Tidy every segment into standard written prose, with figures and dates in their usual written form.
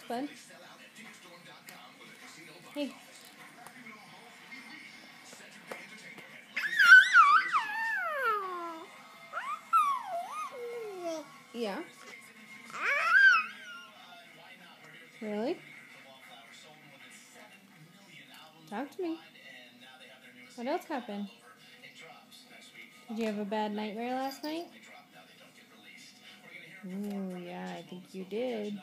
Relax, bud. Hey. Yeah. Really? Talk to me. What else happened? Did you have a bad nightmare last night? Ooh, yeah, I think you did.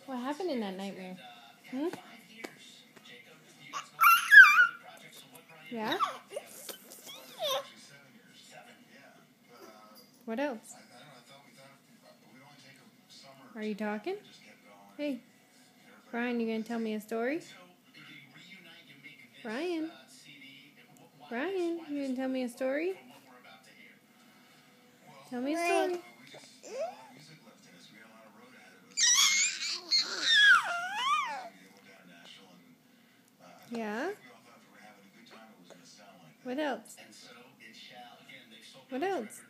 What happened in that nightmare? Hmm? Yeah? What else? Are you talking? Hey, Brian, you gonna tell me a story? Brian? Brian, you gonna tell me a story? Tell me a story. Yeah? What else? What else?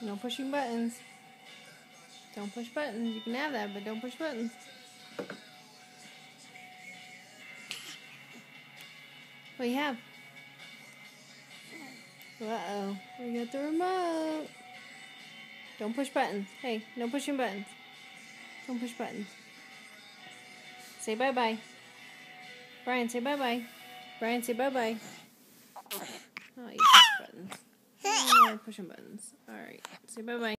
No pushing buttons. Don't push buttons. You can have that, but don't push buttons. What do you have? Uh-oh. We got the remote. Don't push buttons. Hey, no pushing buttons. Don't push buttons. Say bye-bye. Brian, say bye-bye. Brian, say bye-bye. Oh, you push buttons. Oh, pushing buttons. All right. Say bye-bye.